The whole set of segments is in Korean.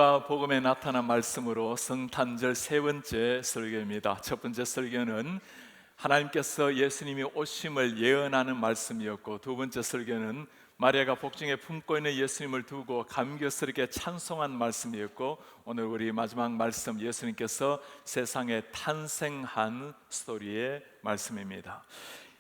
누가복음에 나타난 말씀으로 성탄절 세 번째 설교입니다. 첫 번째 설교는 하나님께서 예수님이 오심을 예언하는 말씀이었고, 두 번째 설교는 마리아가 복중에 품고 있는 예수님을 두고 감격스럽게 찬송한 말씀이었고, 오늘 우리 마지막 말씀, 예수님께서 세상에 탄생한 스토리의 말씀입니다.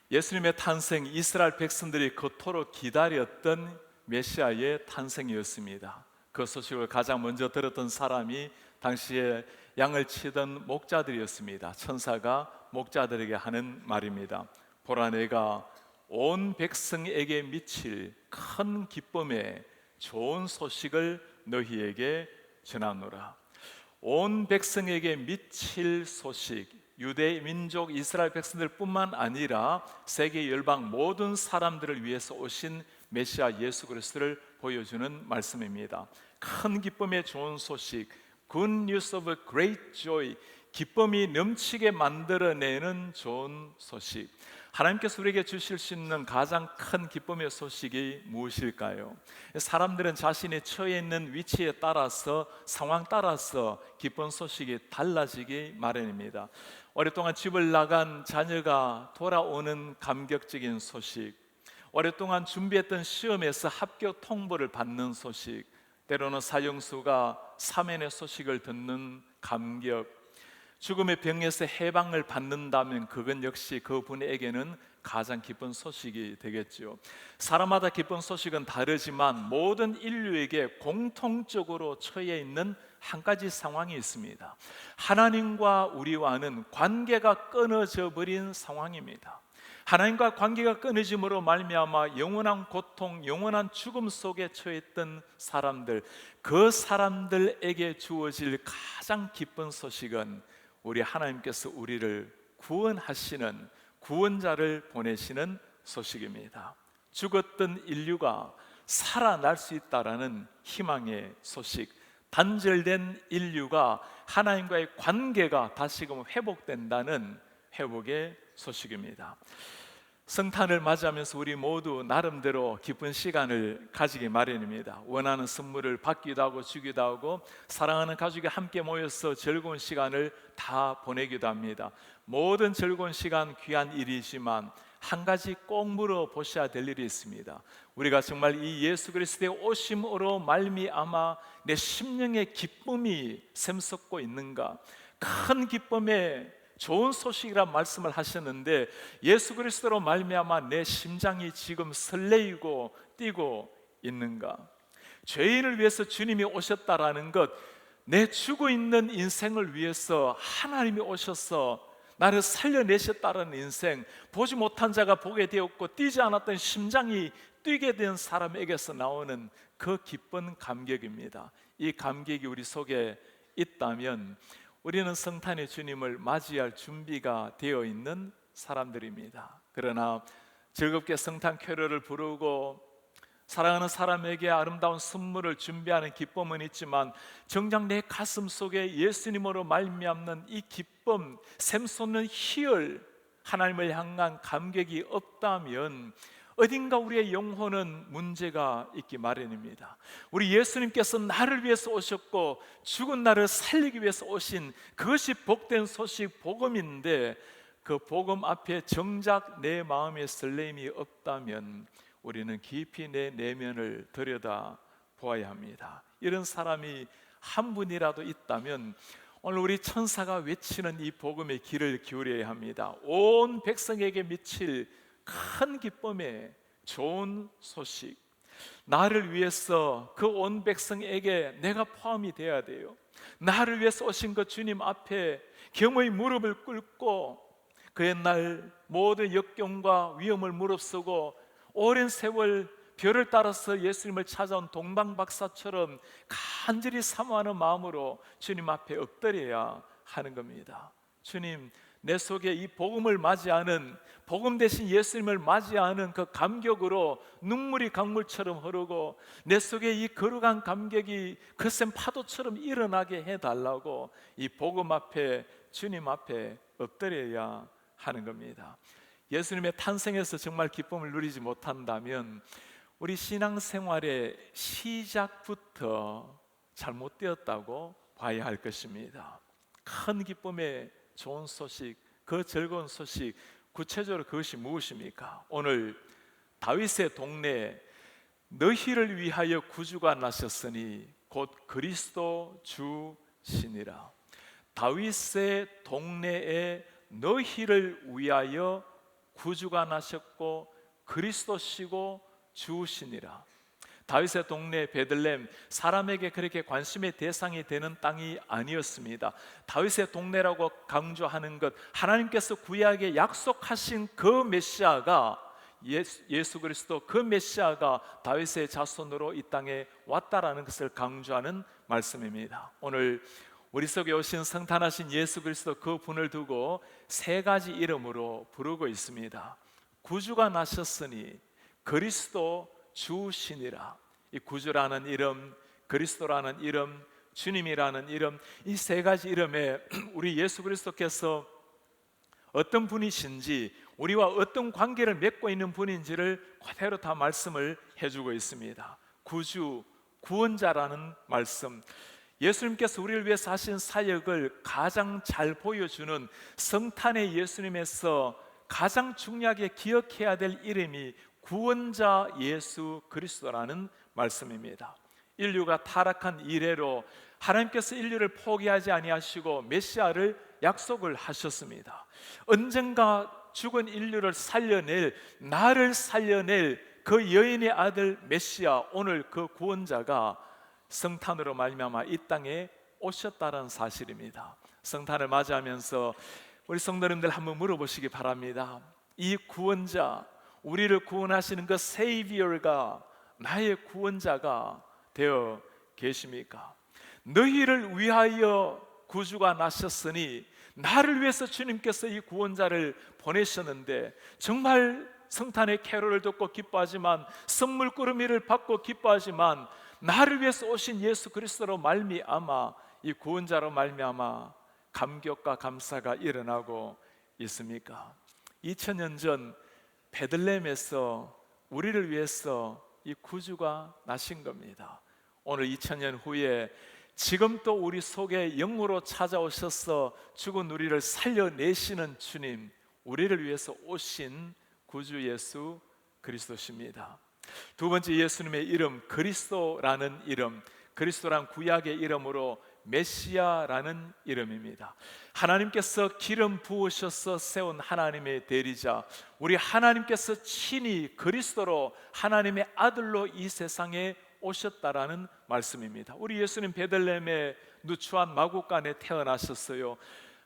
예수님의 탄생, 이스라엘 백성들이 그토록 기다렸던 메시아의 탄생이었습니다. 그 소식을 가장 먼저 들었던 사람이 당시에 양을 치던 목자들이었습니다. 천사가 목자들에게 하는 말입니다. 보라, 내가 온 백성에게 미칠 큰 기쁨의 좋은 소식을 너희에게 전하노라. 온 백성에게 미칠 소식, 유대 민족 이스라엘 백성들 뿐만 아니라 세계 열방 모든 사람들을 위해서 오신 메시아 예수 그리스도를 보여주는 말씀입니다. 큰 기쁨의 좋은 소식, Good news of great joy, 기쁨이 넘치게 만들어내는 좋은 소식. 하나님께서 우리에게 주실 수 있는 가장 큰 기쁨의 소식이 무엇일까요? 사람들은 자신이 처해 있는 위치에 따라서, 상황 따라서 기쁜 소식이 달라지기 마련입니다. 오랫동안 집을 나간 자녀가 돌아오는 감격적인 소식, 오랫동안 준비했던 시험에서 합격 통보를 받는 소식, 때로는 사형수가 사면의 소식을 듣는 감격, 죽음의 병에서 해방을 받는다면 그건 역시 그분에게는 가장 기쁜 소식이 되겠죠. 사람마다 기쁜 소식은 다르지만 모든 인류에게 공통적으로 처해 있는 한 가지 상황이 있습니다. 하나님과 우리와는 관계가 끊어져 버린 상황입니다. 하나님과 관계가 끊어짐으로 말미암아 영원한 고통, 영원한 죽음 속에 처했던 사람들, 그 사람들에게 주어질 가장 기쁜 소식은 우리 하나님께서 우리를 구원하시는 구원자를 보내시는 소식입니다. 죽었던 인류가 살아날 수 있다라는 희망의 소식, 단절된 인류가 하나님과의 관계가 다시금 회복된다는 회복의 소식입니다. 성탄을 맞이하면서 우리 모두 나름대로 기쁜 시간을 가지기 마련입니다. 원하는 선물을 받기도 하고 주기도 하고, 사랑하는 가족이 함께 모여서 즐거운 시간을 다 보내기도 합니다. 모든 즐거운 시간 귀한 일이지만 한 가지 꼭 물어보셔야 될 일이 있습니다. 우리가 정말 이 예수 그리스도의 오심으로 말미암아 내 심령의 기쁨이 샘솟고 있는가? 큰 기쁨의 좋은 소식이란 말씀을 하셨는데, 예수 그리스도로 말미암아 내 심장이 지금 설레이고 뛰고 있는가? 죄인을 위해서 주님이 오셨다라는 것, 내 죽어 있는 인생을 위해서 하나님이 오셔서 나를 살려내셨다는 인생, 보지 못한 자가 보게 되었고 뛰지 않았던 심장이 뛰게 된 사람에게서 나오는 그 기쁜 감격입니다. 이 감격이 우리 속에 있다면 우리는 성탄의 주님을 맞이할 준비가 되어 있는 사람들입니다. 그러나 즐겁게 성탄 캐럴을 부르고 사랑하는 사람에게 아름다운 선물을 준비하는 기쁨은 있지만, 정작 내 가슴 속에 예수님으로 말미암는 이 기쁨, 샘솟는 희열, 하나님을 향한 감격이 없다면 어딘가 우리의 영혼은 문제가 있기 마련입니다. 우리 예수님께서 나를 위해서 오셨고 죽은 나를 살리기 위해서 오신 그것이 복된 소식, 복음인데, 그 복음 앞에 정작 내 마음에 설렘이 없다면 우리는 깊이 내 내면을 들여다 보아야 합니다. 이런 사람이 한 분이라도 있다면 오늘 우리 천사가 외치는 이 복음의 귀를 기울여야 합니다. 온 백성에게 미칠 큰 기쁨의 좋은 소식, 나를 위해서 그 온 백성에게 내가 포함이 되어야 돼요. 나를 위해서 오신 그 주님 앞에 겸허히 무릎을 꿇고 그 옛날 모든 역경과 위험을 무릅쓰고 오랜 세월 별을 따라서 예수님을 찾아온 동방박사처럼 간절히 사모하는 마음으로 주님 앞에 엎드려야 하는 겁니다. 주님, 내 속에 이 복음을 맞이하는, 복음 대신 예수님을 맞이하는 그 감격으로 눈물이 강물처럼 흐르고 내 속에 이 거룩한 감격이 거센 파도처럼 일어나게 해달라고 이 복음 앞에, 주님 앞에 엎드려야 하는 겁니다. 예수님의 탄생에서 정말 기쁨을 누리지 못한다면 우리 신앙생활의 시작부터 잘못되었다고 봐야 할 것입니다. 큰 기쁨의 좋은 소식, 그 즐거운 소식, 구체적으로 그것이 무엇입니까? 오늘 다윗의 동네에 너희를 위하여 구주가 나셨으니 곧 그리스도 주시니라. 다윗의 동네에 너희를 위하여 구주가 나셨고 그리스도시고 주시니라. 다윗의 동네 베들레헴, 사람에게 그렇게 관심의 대상이 되는 땅이 아니었습니다. 다윗의 동네라고 강조하는 것, 하나님께서 구약에 약속하신 그 메시아가, 예수 그리스도 그 메시아가 다윗의 자손으로 이 땅에 왔다라는 것을 강조하는 말씀입니다. 오늘 우리 속에 오신 성탄하신 예수 그리스도 그 분을 두고 세 가지 이름으로 부르고 있습니다. 구주가 나셨으니 그리스도 주시니라. 이 구주라는 이름, 그리스도라는 이름, 주님이라는 이름, 이 세 가지 이름에 우리 예수 그리스도께서 어떤 분이신지, 우리와 어떤 관계를 맺고 있는 분인지를 그대로 다 말씀을 해주고 있습니다. 구주, 구원자라는 말씀, 예수님께서 우리를 위해서 하신 사역을 가장 잘 보여주는 성탄의 예수님에서 가장 중요하게 기억해야 될 이름이 구원자 예수 그리스도라는 말씀입니다. 인류가 타락한 이래로 하나님께서 인류를 포기하지 아니하시고 메시아를 약속을 하셨습니다. 언젠가 죽은 인류를 살려낼, 나를 살려낼 그 여인의 아들 메시아, 오늘 그 구원자가 성탄으로 말미암아 이 땅에 오셨다는 사실입니다. 성탄을 맞이하면서 우리 성도님들 한번 물어보시기 바랍니다. 이 구원자, 우리를 구원하시는 그 세이비어가 나의 구원자가 되어 계십니까? 너희를 위하여 구주가 나셨으니, 나를 위해서 주님께서 이 구원자를 보내셨는데, 정말 성탄의 캐롤을 듣고 기뻐하지만, 선물 꾸러미를 받고 기뻐하지만, 나를 위해서 오신 예수 그리스도로 말미암아, 이 구원자로 말미암아 감격과 감사가 일어나고 있습니까? 2000년 전 베들레헴에서 우리를 위해서 이 구주가 나신 겁니다. 오늘 2000년 후에 지금 또 우리 속에 영으로 찾아오셔서 죽은 우리를 살려내시는 주님, 우리를 위해서 오신 구주 예수 그리스도십니다. 두 번째, 예수님의 이름 그리스도라는 이름, 그리스도란 구약의 이름으로 메시아라는 이름입니다. 하나님께서 기름 부으셔서 세운 하나님의 대리자, 우리 하나님께서 친히 그리스도로 하나님의 아들로 이 세상에 오셨다라는 말씀입니다. 우리 예수님 베들레헴의 누추한 마구간에 태어나셨어요.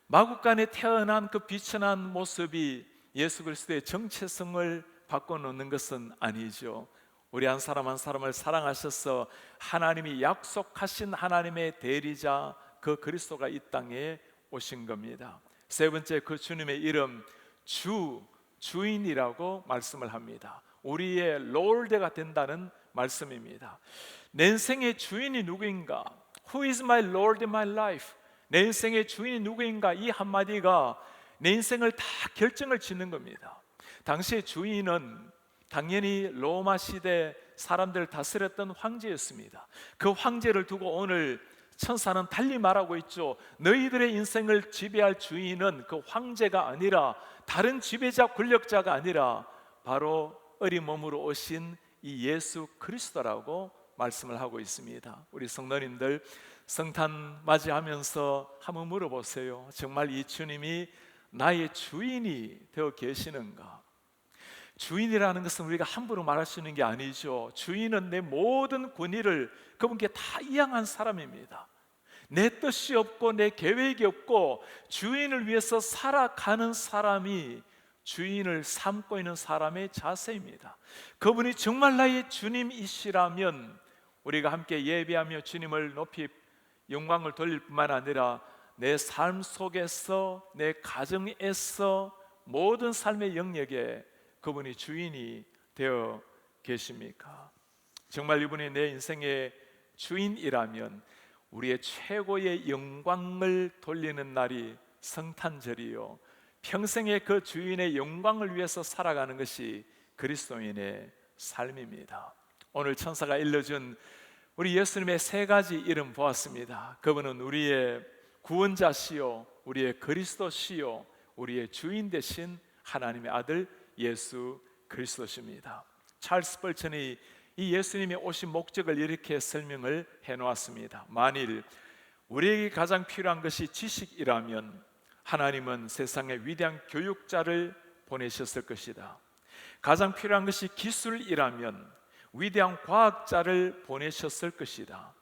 마구간에 태어난 그 비천한 모습이 예수 그리스도의 정체성을 바꿔놓는 것은 아니죠. 우리 한 사람 한 사람을 사랑하셔서 하나님이 약속하신 하나님의 대리자 그 그리스도가 이 땅에 오신 겁니다. 세 번째, 그 주님의 이름 주인이라고 말씀을 합니다. 우리의 롤드가 된다는 말씀입니다. 내 인생의 주인이 누구인가? Who is my Lord in my life? 내 인생의 주인이 누구인가? 이 한마디가 내 인생을 다 결정을 짓는 겁니다. 당시의 주인은 당연히 로마 시대 사람들을 다스렸던 황제였습니다. 그 황제를 두고 오늘 천사는 달리 말하고 있죠. 너희들의 인생을 지배할 주인은 그 황제가 아니라, 다른 지배자 권력자가 아니라 바로 어린 몸으로 오신 이 예수 그리스도라고 말씀을 하고 있습니다. 우리 성도님들, 성탄 맞이하면서 한번 물어보세요. 정말 이 주님이 나의 주인이 되어 계시는가? 주인이라는 것은 우리가 함부로 말할 수 있는 게 아니죠. 주인은 내 모든 권위를 그분께 다 이양한 사람입니다. 내 뜻이 없고 내 계획이 없고 주인을 위해서 살아가는 사람이 주인을 삼고 있는 사람의 자세입니다. 그분이 정말 나의 주님이시라면 우리가 함께 예배하며 주님을 높이 영광을 돌릴 뿐만 아니라 내 삶 속에서, 내 가정에서, 모든 삶의 영역에 그분이 주인이 되어 계십니까? 정말 이분이 내 인생의 주인이라면 우리의 최고의 영광을 돌리는 날이 성탄절이요, 평생의 그 주인의 영광을 위해서 살아가는 것이 그리스도인의 삶입니다. 오늘 천사가 일러준 우리 예수님의 세 가지 이름 보았습니다. 그분은 우리의 구원자시요, 우리의 그리스도시요, 우리의 주인 되신 하나님의 아들 예수 그리스도십니다. 찰스 벌천이 이 예수님이 오신 목적을 이렇게 설명을 해놓았습니다. 만일 우리에게 가장 필요한 것이 지식이라면 하나님은 세상에 위대한 교육자를 보내셨을 것이다. 가장 필요한 것이 기술이라면 위대한 과학자를 보내셨을 것이다.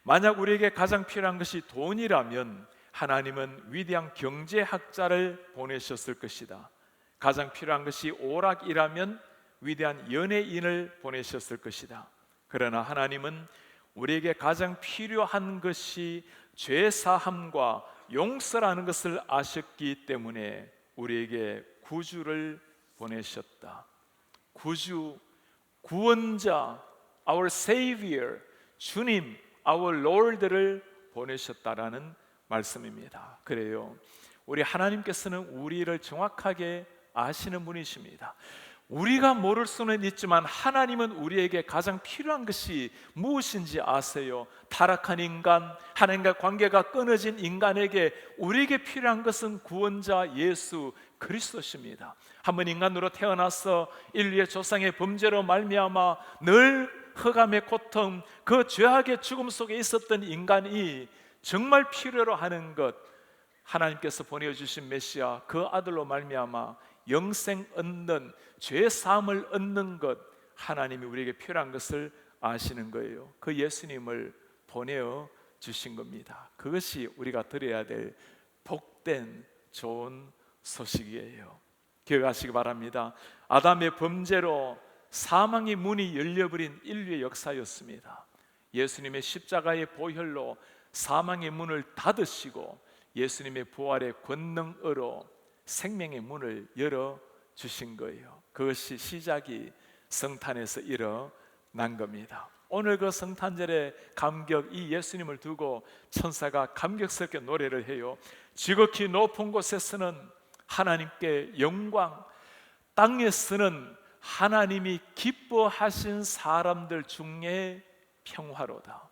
만약 우리에게 가장 필요한 것이 돈이라면 하나님은 위대한 경제학자를 보내셨을 것이다. 가장 필요한 것이 오락이라면 위대한 연예인을 보내셨을 것이다. 그러나 하나님은 우리에게 가장 필요한 것이 죄사함과 용서라는 것을 아셨기 때문에 우리에게 구주를 보내셨다. 구주, 구원자, our Savior, 주님, our Lord를 보내셨다라는 말씀입니다. 그래요, 우리 하나님께서는 우리를 정확하게 아시는 분이십니다. 우리가 모를 수는 있지만 하나님은 우리에게 가장 필요한 것이 무엇인지 아세요. 타락한 인간, 하나님과 관계가 끊어진 인간에게 우리에게 필요한 것은 구원자 예수 그리스도십니다. 한번 인간으로 태어나서 인류의 조상의 범죄로 말미암아 늘 흑암의 고통, 그 죄악의 죽음 속에 있었던 인간이 정말 필요로 하는 것, 하나님께서 보내주신 메시아 그 아들로 말미암아 영생 얻는, 죄 사함을 얻는 것, 하나님이 우리에게 필요한 것을 아시는 거예요. 그 예수님을 보내어 주신 겁니다. 그것이 우리가 들어야 될 복된 좋은 소식이에요. 기억하시기 바랍니다. 아담의 범죄로 사망의 문이 열려버린 인류의 역사였습니다. 예수님의 십자가의 보혈로 사망의 문을 닫으시고 예수님의 부활의 권능으로 생명의 문을 열어주신 거예요. 그것이 시작이 성탄에서 일어난 겁니다. 오늘 그 성탄절의 감격, 이 예수님을 두고 천사가 감격스럽게 노래를 해요. 지극히 높은 곳에서는 하나님께 영광, 땅에서는 하나님이 기뻐하신 사람들 중에 평화로다.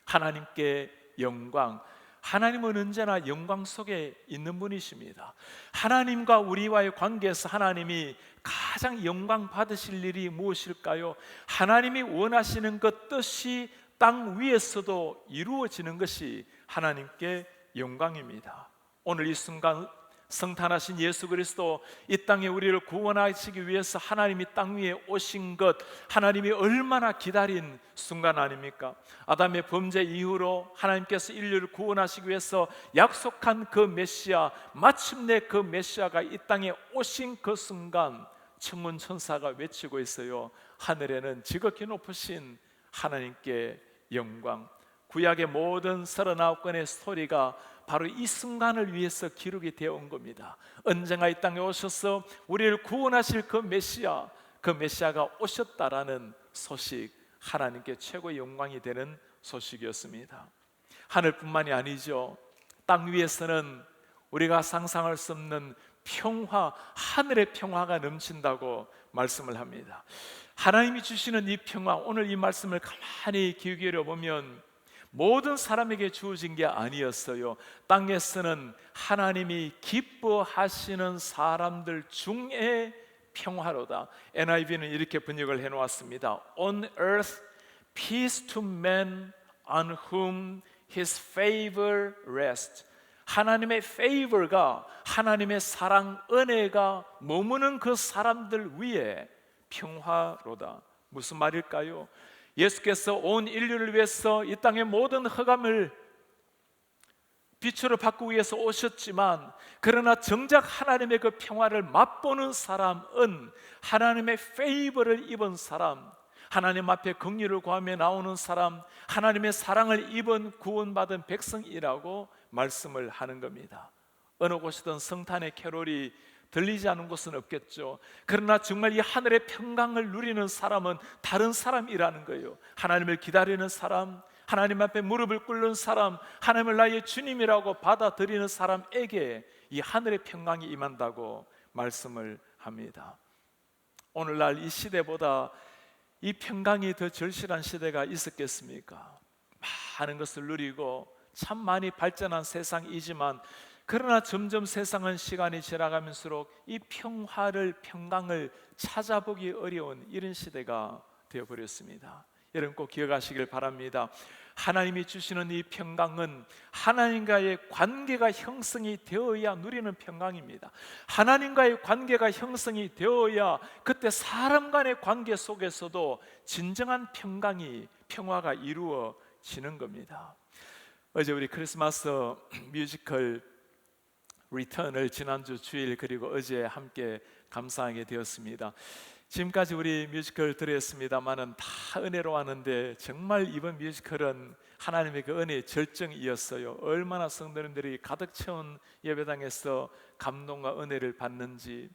하나님께 영광, 하나님은 언제나 영광 속에 있는 분이십니다. 하나님과 우리와의 관계에서 하나님이 가장 영광 받으실 일이 무엇일까요? 하나님이 원하시는 그 뜻이 땅 위에서도 이루어지는 것이 하나님께 영광입니다. 오늘 이 순간 성탄하신 예수 그리스도 이 땅에 우리를 구원하시기 위해서 하나님이 땅 위에 오신 것, 하나님이 얼마나 기다린 순간 아닙니까? 아담의 범죄 이후로 하나님께서 인류를 구원하시기 위해서 약속한 그 메시아, 마침내 그 메시아가 이 땅에 오신 그 순간 천군 천사가 외치고 있어요. 하늘에는 지극히 높으신 하나님께 영광. 구약의 모든 39권의 스토리가 바로 이 순간을 위해서 기록이 되어 온 겁니다. 언젠가 이 땅에 오셔서 우리를 구원하실 그 메시아가 오셨다라는 소식, 하나님께 최고의 영광이 되는 소식이었습니다. 하늘뿐만이 아니죠. 땅 위에서는 우리가 상상할 수 없는 평화, 하늘의 평화가 넘친다고 말씀을 합니다. 하나님이 주시는 이 평화, 오늘 이 말씀을 가만히 귀 기울여 보면 모든 사람에게 주어진 게 아니었어요. 땅에서는 하나님이 기뻐하시는 사람들 중에 평화로다. NIV는 이렇게 번역을 해놓았습니다. On earth, peace to men on whom His favor rests. 하나님의 favor가, 하나님의 사랑, 은혜가 머무는 그 사람들 위에 평화로다. 무슨 말일까요? 예수께서 온 인류를 위해서 이 땅의 모든 흑암을 빛으로 바꾸기 위해서 오셨지만, 그러나 정작 하나님의 그 평화를 맛보는 사람은 하나님의 페이버를 입은 사람, 하나님 앞에 긍휼을 구하며 나오는 사람, 하나님의 사랑을 입은 구원받은 백성이라고 말씀을 하는 겁니다. 어느 곳이든 성탄의 캐롤이 들리지 않은 곳은 없겠죠. 그러나 정말 이 하늘의 평강을 누리는 사람은 다른 사람이라는 거예요. 하나님을 기다리는 사람, 하나님 앞에 무릎을 꿇는 사람, 하나님을 나의 주님이라고 받아들이는 사람에게 이 하늘의 평강이 임한다고 말씀을 합니다. 오늘날 이 시대보다 이 평강이 더 절실한 시대가 있었겠습니까? 많은 것을 누리고 참 많이 발전한 세상이지만, 그러나 점점 세상은 시간이 지나가면서록 이 평강을 찾아보기 어려운 이런 시대가 되어버렸습니다. 여러분 꼭 기억하시길 바랍니다. 하나님이 주시는 이 평강은 하나님과의 관계가 형성이 되어야 누리는 평강입니다. 하나님과의 관계가 형성이 되어야 그때 사람 간의 관계 속에서도 진정한 평화가 이루어지는 겁니다. 어제 우리 크리스마스 뮤지컬 리턴을 지난주 주일 그리고 어제 함께 감상하게 되었습니다. 지금까지 우리 뮤지컬 들었습니다만은 다 은혜로웠는데, 정말 이번 뮤지컬은 하나님의 그 은혜의 절정이었어요. 얼마나 성도님들이 가득 채운 예배당에서 감동과 은혜를 받는지.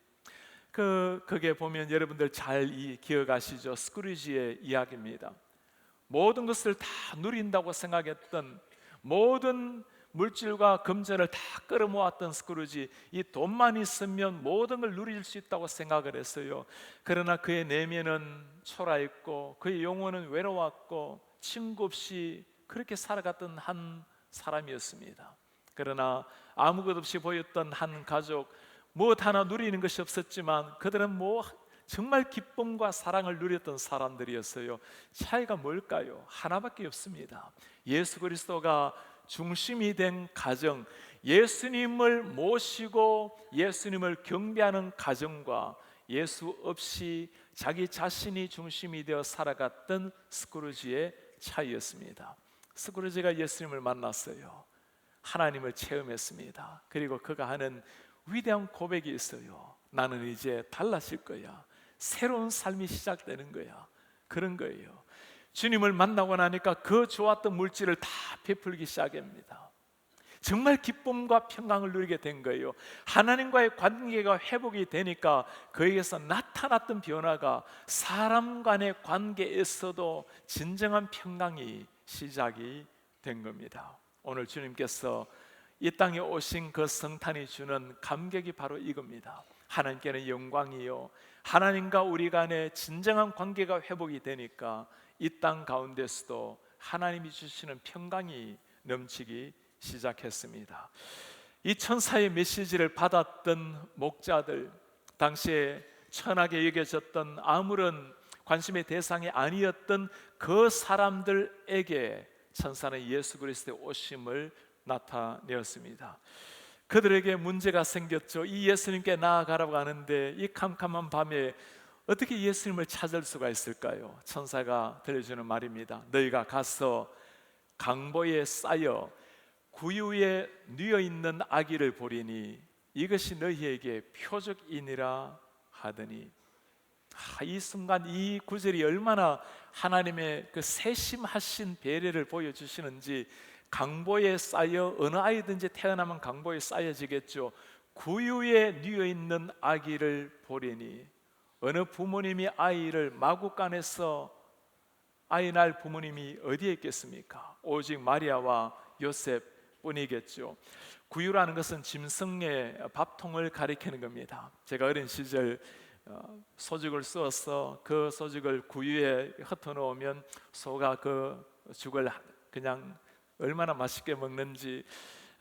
그게 보면 여러분들 잘 기억하시죠? 스크루지의 이야기입니다. 모든 것을 다 누린다고 생각했던, 모든 물질과 금전을 다 끌어모았던 스크루지, 이 돈만 있으면 모든 걸 누릴 수 있다고 생각을 했어요. 그러나 그의 내면은 초라했고 그의 영혼은 외로웠고 친구 없이 그렇게 살아갔던 한 사람이었습니다. 그러나 아무것 없이 보였던 한 가족, 무엇 하나 누리는 것이 없었지만 그들은 정말 기쁨과 사랑을 누렸던 사람들이었어요. 차이가 뭘까요? 하나밖에 없습니다. 예수 그리스도가 중심이 된 가정, 예수님을 모시고 예수님을 경배하는 가정과 예수 없이 자기 자신이 중심이 되어 살아갔던 스크루지의 차이였습니다. 스크루지가 예수님을 만났어요. 하나님을 체험했습니다. 그리고 그가 하는 위대한 고백이 있어요. 나는 이제 달라질 거야. 새로운 삶이 시작되는 거야. 그런 거예요. 주님을 만나고 나니까 그 좋았던 물질을 다 베풀기 시작합니다. 정말 기쁨과 평강을 누리게 된 거예요. 하나님과의 관계가 회복이 되니까 그에게서 나타났던 변화가 사람 간의 관계에서도 진정한 평강이 시작이 된 겁니다. 오늘 주님께서 이 땅에 오신 그 성탄이 주는 감격이 바로 이겁니다. 하나님께는 영광이요, 하나님과 우리 간의 진정한 관계가 회복이 되니까 이 땅 가운데서도 하나님이 주시는 평강이 넘치기 시작했습니다. 이 천사의 메시지를 받았던 목자들, 당시에 천하게 여겨졌던 아무런 관심의 대상이 아니었던 그 사람들에게 천사는 예수 그리스도의 오심을 나타내었습니다. 그들에게 문제가 생겼죠. 이 예수님께 나아가라고 하는데 이 캄캄한 밤에 어떻게 예수님을 찾을 수가 있을까요? 천사가 들려주는 말입니다. 너희가 가서 강보에 쌓여 구유에 뉘어있는 아기를 보리니 이것이 너희에게 표적이니라 하더니, 이 순간 이 구절이 얼마나 하나님의 그 세심하신 배려를 보여주시는지. 강보에 쌓여, 어느 아이든지 태어나면 강보에 쌓여지겠죠. 구유에 뉘어있는 아기를 보리니, 어느 부모님이 아이를 마구간에서 아이 낳을 부모님이 어디에 있겠습니까? 오직 마리아와 요셉 뿐이겠죠. 구유라는 것은 짐승의 밥통을 가리키는 겁니다. 제가 어린 시절 소죽을 쏘아서 그 소죽을 구유에 흩어놓으면 소가 그 죽을 그냥 얼마나 맛있게 먹는지.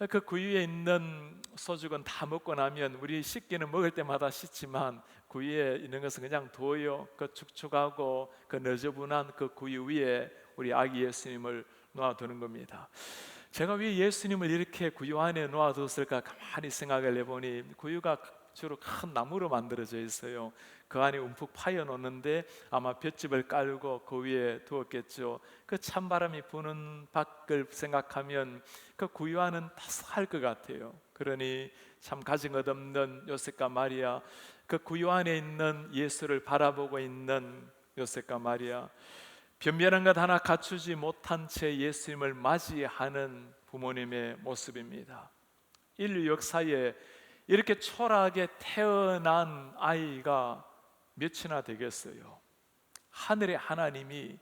그 구유에 있는 소죽은 다 먹고 나면 우리 씻기는 먹을 때마다 씻지만 구유에 있는 것은 그냥 둬요. 그 축축하고 그 너저분한 그 구유 위에 우리 아기 예수님을 놓아두는 겁니다. 제가 왜 예수님을 이렇게 구유 안에 놓아두었을까 가만히 생각을 해보니, 구유가 주로 큰 나무로 만들어져 있어요. 그 안에 움푹 파여 놓는데 아마 볏짚을 깔고 그 위에 두었겠죠. 그 찬바람이 부는 밖을 생각하면 그 구유 안은 따스할 것 같아요. 그러니 참 가진 것 없는 요셉과 마리아, 그 구유 안에 있는 예수를 바라보고 있는 요셉과 마리아, 변변한 것 하나 갖추지 못한 채 예수님을 맞이하는 부모님의 모습입니다. 인류 역사에 이렇게 초라하게 태어난 아이가 몇이나 되겠어요. 하늘의 하나님이,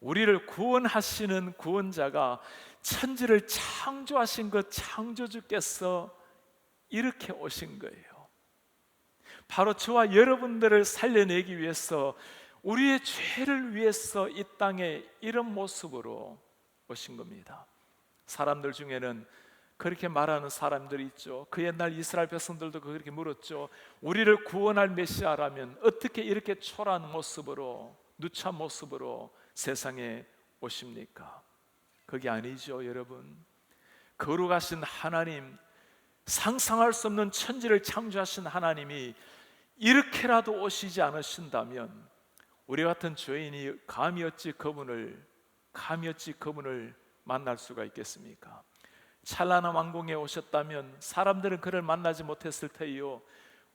우리를 구원하시는 구원자가, 천지를 창조하신 그 창조주께서 이렇게 오신 거예요. 바로 저와 여러분들을 살려내기 위해서 우리의 죄를 위해서 이 땅에 이런 모습으로 오신 겁니다. 사람들 중에는 그렇게 말하는 사람들이 있죠. 그 옛날 이스라엘 백성들도 그렇게 물었죠. 우리를 구원할 메시아라면 어떻게 이렇게 초라한 모습으로, 누추한 모습으로 세상에 오십니까? 그게 아니죠, 여러분. 거룩하신 하나님, 상상할 수 없는 천지를 창조하신 하나님이 이렇게라도 오시지 않으신다면 우리 같은 죄인이 감히 어찌 그분을 만날 수가 있겠습니까? 찬란한 왕궁에 오셨다면 사람들은 그를 만나지 못했을 테요.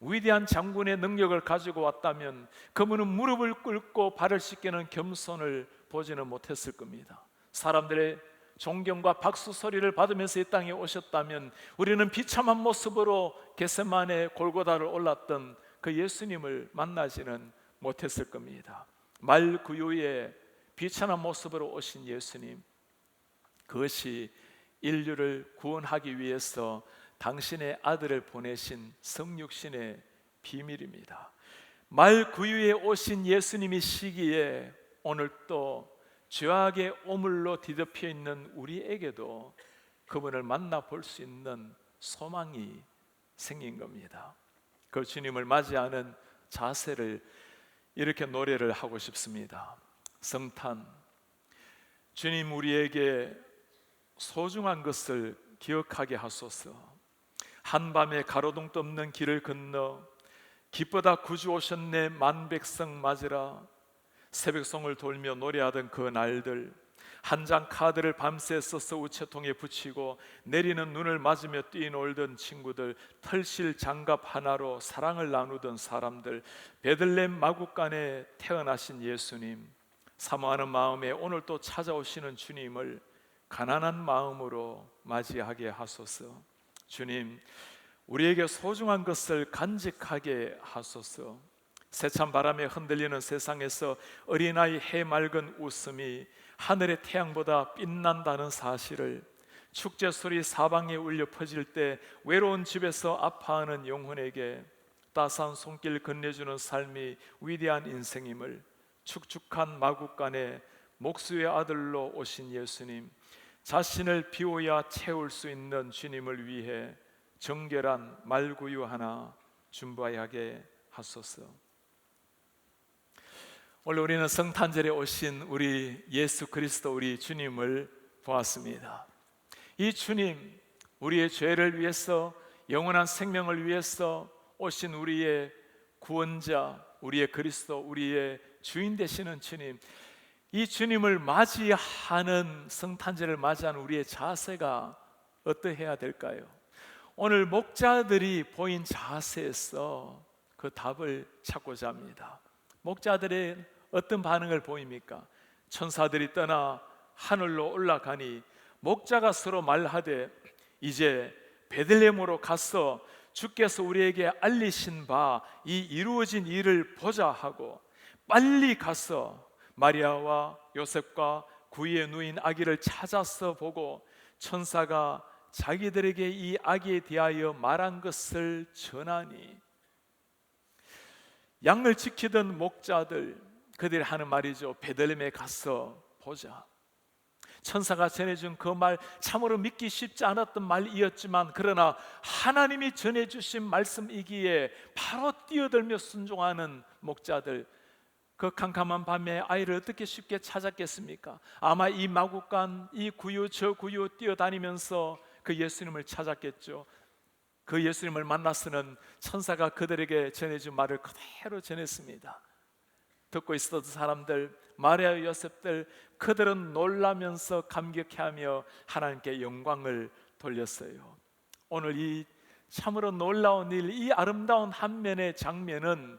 위대한 장군의 능력을 가지고 왔다면 그분은 무릎을 꿇고 발을 씻기는 겸손을 보지는 못했을 겁니다. 사람들의 존경과 박수 소리를 받으면서 이 땅에 오셨다면 우리는 비참한 모습으로 겟세마네 골고다를 올랐던 그 예수님을 만나지는 못했을 겁니다. 말구유의 비천한 모습으로 오신 예수님, 그것이 인류를 구원하기 위해서 당신의 아들을 보내신 성육신의 비밀입니다. 말구유에 오신 예수님이시기에 오늘 또 죄악의 오물로 뒤덮여 있는 우리에게도 그분을 만나볼 수 있는 소망이 생긴 겁니다. 그 주님을 맞이하는 자세를 이렇게 노래를 하고 싶습니다. 성탄, 주님 우리에게 소중한 것을 기억하게 하소서. 한밤에 가로등도 없는 길을 건너 기쁘다 구주 오셨네 만백성 맞으라 새벽송을 돌며 노래하던 그 날들, 한 장 카드를 밤새 써서 우체통에 붙이고 내리는 눈을 맞으며 뛰놀던 친구들, 털실 장갑 하나로 사랑을 나누던 사람들, 베들레헴 마구간에 태어나신 예수님, 사모하는 마음에 오늘 또 찾아오시는 주님을 가난한 마음으로 맞이하게 하소서. 주님, 우리에게 소중한 것을 간직하게 하소서. 세찬 바람에 흔들리는 세상에서 어린아이 해맑은 웃음이 하늘의 태양보다 빛난다는 사실을, 축제 소리 사방에 울려 퍼질 때 외로운 집에서 아파하는 영혼에게 따스한 손길 건네주는 삶이 위대한 인생임을, 축축한 마구간에 목수의 아들로 오신 예수님, 자신을 비워야 채울 수 있는 주님을 위해 정결한 말구유 하나 준비하게 하소서. 오늘 우리는 성탄절에 오신 우리 예수 그리스도 우리 주님을 보았습니다. 이 주님, 우리의 죄를 위해서, 영원한 생명을 위해서 오신 우리의 구원자, 우리의 그리스도, 우리의 주인 되시는 주님, 이 주님을 맞이하는, 성탄절을 맞이하는 우리의 자세가 어떠해야 될까요? 오늘 목자들이 보인 자세에서 그 답을 찾고자 합니다. 목자들의 어떤 반응을 보입니까? 천사들이 떠나 하늘로 올라가니 목자가 서로 말하되 이제 베들레헴으로 가서 주께서 우리에게 알리신 바 이 이루어진 일을 보자 하고 빨리 가서 마리아와 요셉과 구이의 누인 아기를 찾아서 보고 천사가 자기들에게 이 아기에 대하여 말한 것을 전하니, 양을 지키던 목자들, 그들이 하는 말이죠. 베들레헴에 가서 보자. 천사가 전해준 그 말, 참으로 믿기 쉽지 않았던 말이었지만 그러나 하나님이 전해주신 말씀이기에 바로 뛰어들며 순종하는 목자들, 그 캄캄한 밤에 아이를 어떻게 쉽게 찾았겠습니까? 아마 이 마구간, 이 구유 저 구유 뛰어다니면서 그 예수님을 찾았겠죠. 그 예수님을 만나서는 천사가 그들에게 전해준 말을 그대로 전했습니다. 듣고 있었던 사람들, 마리아 요셉들, 그들은 놀라면서 감격해하며 하나님께 영광을 돌렸어요. 오늘 이 참으로 놀라운 일, 이 아름다운 한 면의 장면은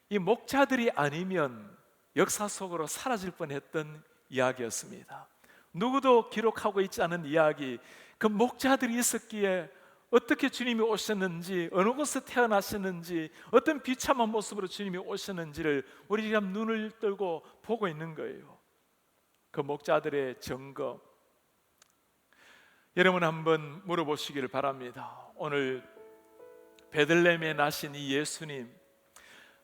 이 목자들이 아니면 역사 속으로 사라질 뻔했던 이야기였습니다. 누구도 기록하고 있지 않은 이야기, 그 목자들이 있었기에 어떻게 주님이 오셨는지, 어느 곳에 태어나셨는지, 어떤 비참한 모습으로 주님이 오셨는지를 우리 지금 눈을 뜨고 보고 있는 거예요. 그 목자들의 증거, 여러분 한번 물어보시기를 바랍니다. 오늘 베들레헴에 나신 이 예수님,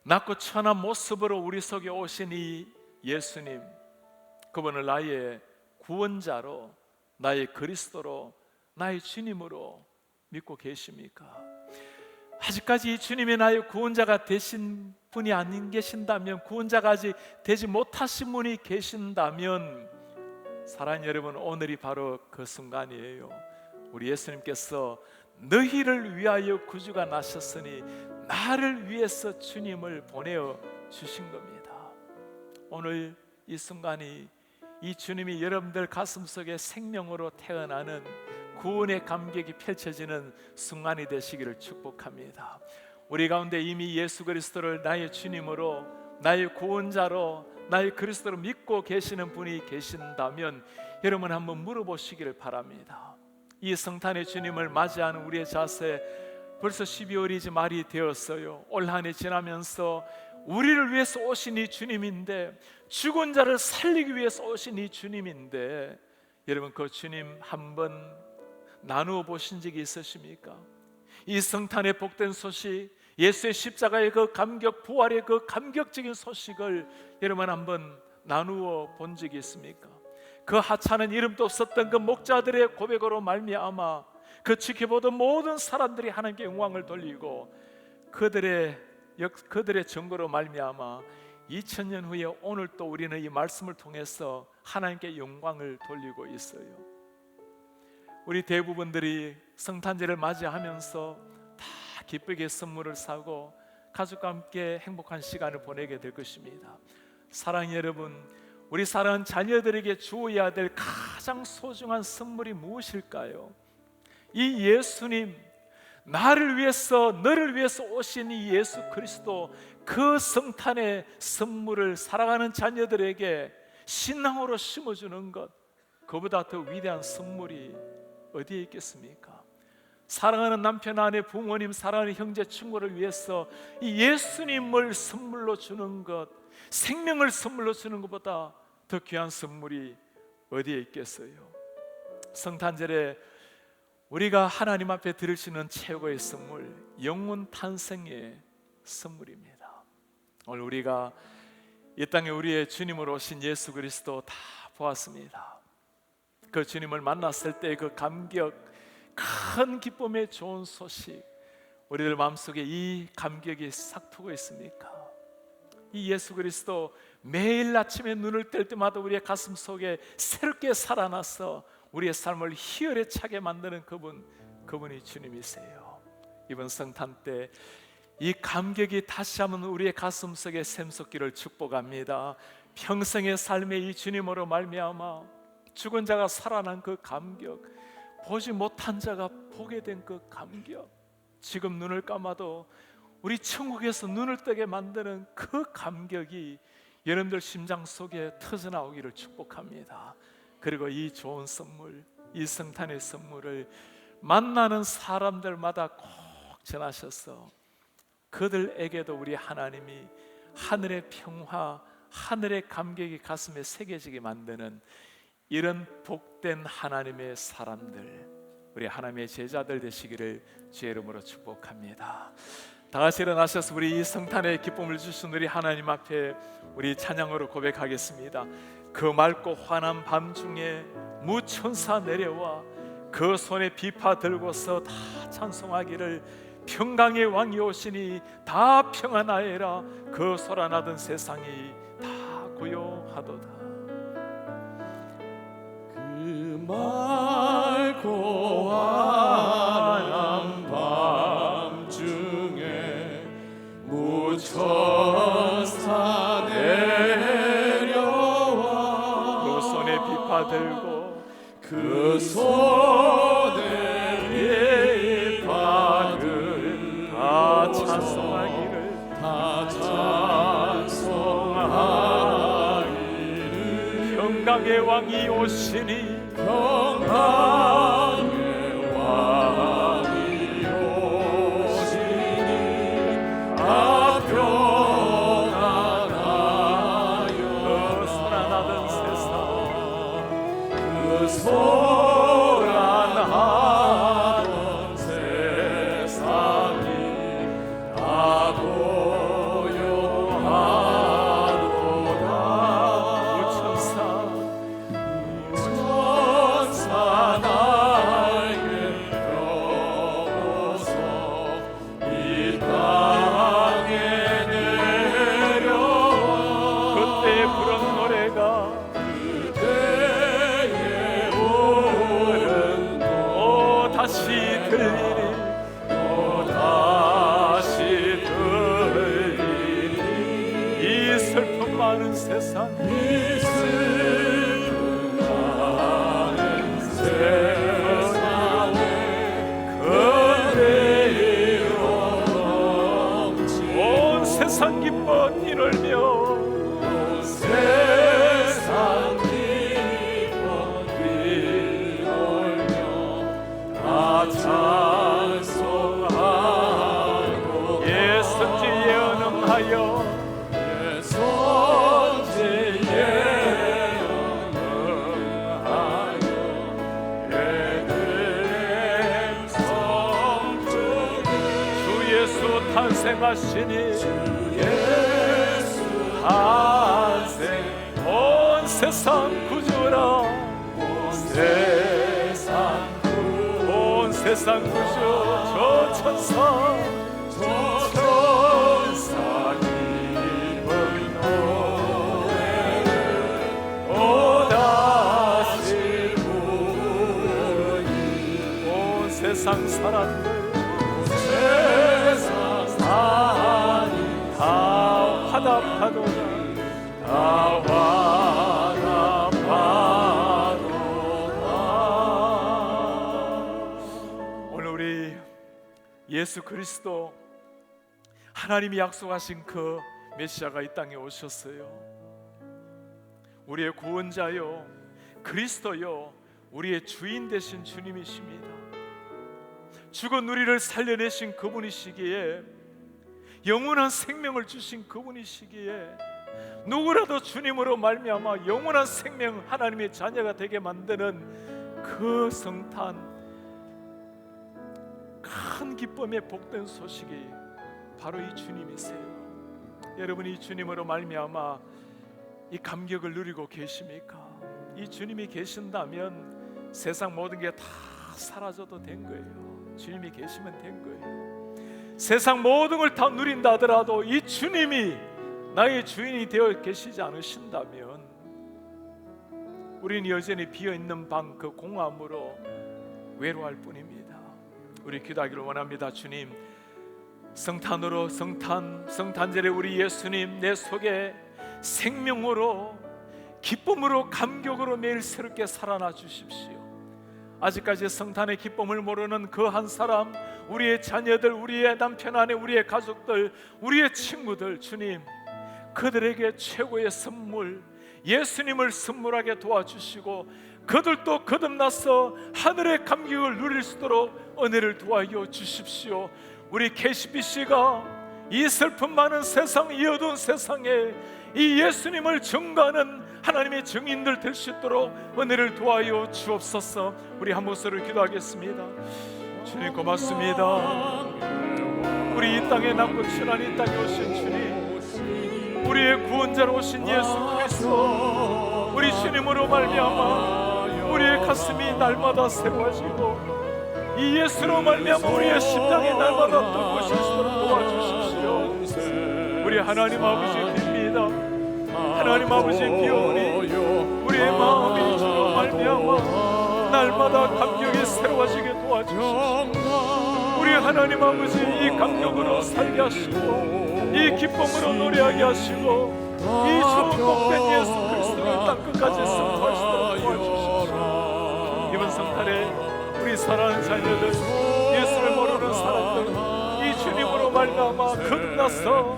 낮고 천한 모습으로 우리 속에 오신 이 예수님, 그분을 나의 구원자로, 나의 그리스도로, 나의 주님으로 믿고 계십니까? 아직까지 이 주님이 나의 구원자가 되신 분이 안 계신다면, 구원자가 아직 되지 못하신 분이 계신다면, 사랑하는 여러분, 오늘이 바로 그 순간이에요. 우리 예수님께서 너희를 위하여 구주가 나셨으니 나를 위해서 주님을 보내어 주신 겁니다. 오늘 이 순간이 이 주님이 여러분들 가슴속에 생명으로 태어나는 구원의 감격이 펼쳐지는 순간이 되시기를 축복합니다. 우리 가운데 이미 예수 그리스도를 나의 주님으로, 나의 구원자로, 나의 그리스도로 믿고 계시는 분이 계신다면 여러분 한번 물어보시기를 바랍니다. 이 성탄의 주님을 맞이하는 우리의 자세, 벌써 12월이지 말이 되었어요. 올 한 해 지나면서 우리를 위해서 오신 이 주님인데, 죽은 자를 살리기 위해서 오신 이 주님인데, 여러분 그 주님 한번 나누어 보신 적이 있으십니까? 이 성탄의 복된 소식, 예수의 십자가의 그 감격, 부활의 그 감격적인 소식을 여러분 한번 나누어 본 적이 있습니까? 그 하찮은 이름도 없었던 그 목자들의 고백으로 말미암아 그 지켜보던 모든 사람들이 하나님께 영광을 돌리고, 그들의 증거로 말미암아 2000년 후에 오늘 또 우리는 이 말씀을 통해서 하나님께 영광을 돌리고 있어요. 우리 대부분들이 성탄절을 맞이하면서 다 기쁘게 선물을 사고 가족과 함께 행복한 시간을 보내게 될 것입니다. 사랑하는 여러분, 우리 사랑하는 자녀들에게 주어야 될 가장 소중한 선물이 무엇일까요? 이 예수님, 나를 위해서, 너를 위해서 오신 이 예수 그리스도, 그 성탄의 선물을 사랑하는 자녀들에게 신앙으로 심어주는 것, 그보다 더 위대한 선물이 어디에 있겠습니까? 사랑하는 남편, 아내, 부모님, 사랑하는 형제, 친구를 위해서 이 예수님을 선물로 주는 것, 생명을 선물로 주는 것보다 더 귀한 선물이 어디에 있겠어요? 성탄절에 우리가 하나님 앞에 드릴 수 있는 최고의 선물, 영혼 탄생의 선물입니다. 오늘 우리가 이 땅에 우리의 주님으로 오신 예수 그리스도 다 보았습니다. 그 주님을 만났을 때 그 감격, 큰 기쁨의 좋은 소식, 우리들 마음속에 이 감격이 싹트고 있습니까? 이 예수 그리스도 매일 아침에 눈을 뗄 때마다 우리의 가슴 속에 새롭게 살아나서 우리의 삶을 희열에 차게 만드는 그분이 주님이세요. 이번 성탄 때 이 감격이 다시 한번 우리의 가슴 속에 샘솟기를 축복합니다. 평생의 삶에 이 주님으로 말미암아 죽은 자가 살아난 그 감격, 보지 못한 자가 보게 된 그 감격, 지금 눈을 감아도 우리 천국에서 눈을 뜨게 만드는 그 감격이 여러분들 심장 속에 터져나오기를 축복합니다. 그리고 이 좋은 선물, 이 성탄의 선물을 만나는 사람들마다 꼭 전하셔서 그들에게도 우리 하나님이 하늘의 평화, 하늘의 감격이 가슴에 새겨지게 만드는 이런 복된 하나님의 사람들, 우리 하나님의 제자들 되시기를 주의 이름으로 축복합니다. 다 같이 일어나셔서 우리 이 성탄의 기쁨을 주신 우리 하나님 앞에 우리 찬양으로 고백하겠습니다. 그 맑고 환한 밤중에 무천사 내려와 그 손에 비파 들고서 다 찬송하기를, 평강의 왕이 오시니 다 평안하여라, 그 소란하던 세상이 다 고요하도다. 그 맑고 환한 밤중에 무천사 내려와 그 손에 비파 들고 그 손에 비파 들고 다 찬송하기를, 다 찬송하기를, 평강의 왕이 오시니 평강의 왕이 오시니 다 평안하여 그 소란하던 세상, 그 소란하던 세상이 다 고요 많은 세상 이 슬픔 많은 세상에 그대로 넘치고 온 세상 기뻐 뛰놀며 온 세상 기뻐 뛰놀며 다 찬송하고 예 선지에 언음하여 선지에 언음하여 베들레헴 성중에 주 예수 탄생하시니 예수 탄생 온 세상 구주라 온 세상 구주 저 천사 기쁜 노래를 오다시 부르니 온 세상 사람들 세상 사람이 다 화답하도다 다 화답하도다. 오늘 우리 예수 그리스도 하나님이 약속하신 그 메시아가 이 땅에 오셨어요. 우리의 구원자요 그리스도요 우리의 주인 되신 주님이십니다. 죽은 우리를 살려내신 그분이시기에 영원한 생명을 주신 그분이시기에 누구라도 주님으로 말미암아 영원한 생명 하나님의 자녀가 되게 만드는 그 성탄 큰 기쁨의 복된 소식이 바로 이 주님이세요. 여러분이 이 주님으로 말미암아 이 감격을 누리고 계십니까? 이 주님이 계신다면 세상 모든 게 다 사라져도 된 거예요. 주님이 계시면 된 거예요. 세상 모든 걸 다 누린다 하더라도 이 주님이 나의 주인이 되어 계시지 않으신다면 우리는 여전히 비어있는 방 그 공허함으로 외로워할 뿐입니다. 우리 기도하기를 원합니다. 주님, 성탄으로 성탄절에 우리 예수님 내 속에 생명으로 기쁨으로 감격으로 매일 새롭게 살아나 주십시오. 아직까지 성탄의 기쁨을 모르는 그 한 사람, 우리의 자녀들, 우리의 남편 아내, 우리의 가족들, 우리의 친구들, 주님 그들에게 최고의 선물 예수님을 선물하게 도와주시고 그들도 거듭나서 하늘의 감격을 누릴 수 있도록 은혜를 도와여 주십시오. 우리 KCB 씨가 이 슬픔 많은 세상, 이 어두운 세상에 이 예수님을 증거하는 하나님의 증인들 될 수 있도록 은혜를 도와여 주옵소서. 우리 한 목소리를 기도하겠습니다. 주님 고맙습니다. 우리 이 땅에 남고 천한 이 땅에 오신 주님, 우리의 구원자로 오신 예수 그리스도, 우리 주님으로 말미암아 우리의 가슴이 날마다 새로워지고 이 예수로 말미암아 우리의 심장이 날마다 뜨거워질 수 있도록 도와주십시오. 우리 하나님 아버지 빕니다. 하나님 아버지 비오니 우리의 마음이 주로 말미암아 날마다 감격이 새로워지게 도와주십시오. 우리 하나님 아버지 이 감격으로 살게 하시고 이 기쁨으로 노래하게 하시고 이 좋은 복된 예수 그리스도를 땅 끝까지 선포하시도록 도와주십시오. 이번 성탄에 우리 사랑하는 자녀들, 예수를 모르는 사람들 이 주님으로 말미암아 거듭나서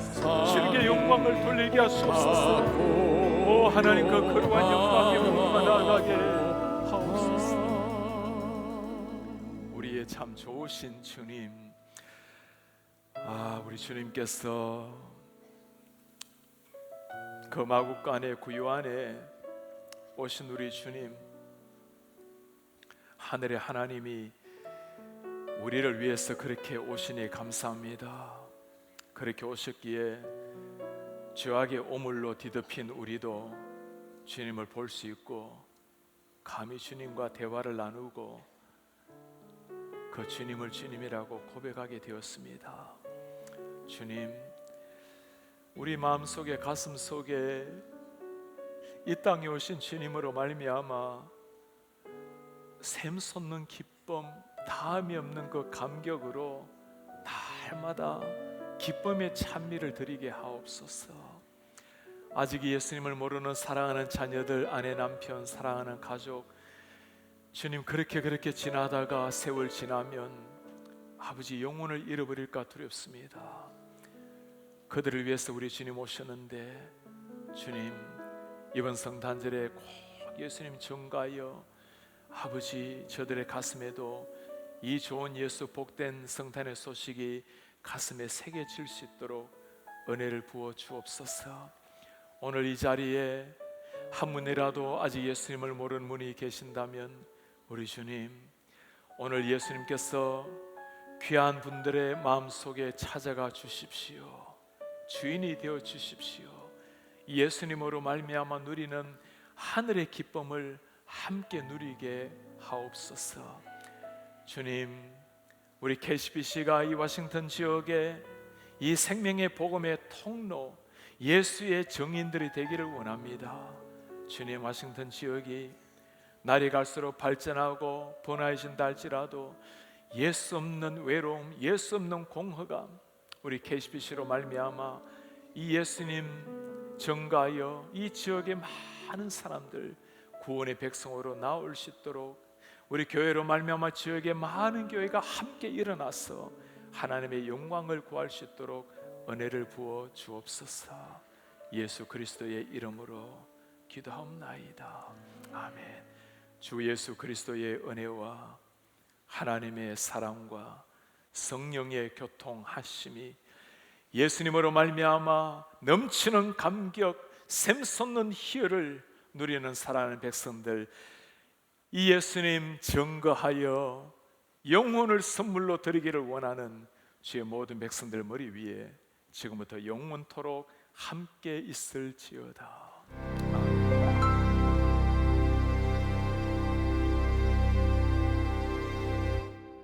주님께 영광을 돌리게 하시옵소서. 오 하나님 그 거룩한 영광에 우리가 나아가게 하옵소서. 우리의 참 좋으신 주님, 우리 주님께서 그 마국간의 구유 안에 오신 우리 주님, 하늘의 하나님이 우리를 위해서 그렇게 오시니 감사합니다. 그렇게 오셨기에 죄악의 오물로 뒤덮인 우리도 주님을 볼 수 있고 감히 주님과 대화를 나누고 그 주님을 주님이라고 고백하게 되었습니다. 주님, 우리 마음속에 가슴속에 이 땅에 오신 주님으로 말미암아 샘솟는 기쁨, 다함이 없는 그 감격으로 날마다 기쁨의 찬미를 드리게 하옵소서. 아직 예수님을 모르는 사랑하는 자녀들, 아내, 남편, 사랑하는 가족, 주님, 그렇게 지나다가 세월 지나면 아버지 영혼을 잃어버릴까 두렵습니다. 그들을 위해서 우리 주님 오셨는데, 주님, 이번 성탄절에 꼭 예수님 증가하여 아버지 저들의 가슴에도 이 좋은 예수 복된 성탄의 소식이 가슴에 새겨질 수 있도록 은혜를 부어 주옵소서. 오늘 이 자리에 한 분이라도 아직 예수님을 모르는 분이 계신다면, 우리 주님, 오늘 예수님께서 귀한 분들의 마음속에 찾아가 주십시오. 주인이 되어 주십시오. 예수님으로 말미암아 누리는 하늘의 기쁨을 함께 누리게 하옵소서. 주님, 우리 KCBC가 이 워싱턴 지역에 이 생명의 복음의 통로, 예수의 증인들이 되기를 원합니다. 주님, 워싱턴 지역이 날이 갈수록 발전하고 번화해진다 할지라도 예수 없는 외로움, 예수 없는 공허감, 우리 KCBC로 말미암아 이 예수님 증가하여 이 지역의 많은 사람들 구원의 백성으로 나올 수 있도록, 우리 교회로 말미암아 지역의 많은 교회가 함께 일어나서 하나님의 영광을 구할 수 있도록 은혜를 부어 주옵소서. 예수 그리스도의 이름으로 기도하옵나이다. 아멘. 주 예수 그리스도의 은혜와 하나님의 사랑과 성령의 교통하심이 예수님으로 말미암아 넘치는 감격, 샘솟는 희열을 누리는 사랑하는 백성들, 이 예수님 증거하여 영혼을 선물로 드리기를 원하는 주의 모든 백성들 머리 위에 지금부터 영원토록 함께 있을지어다.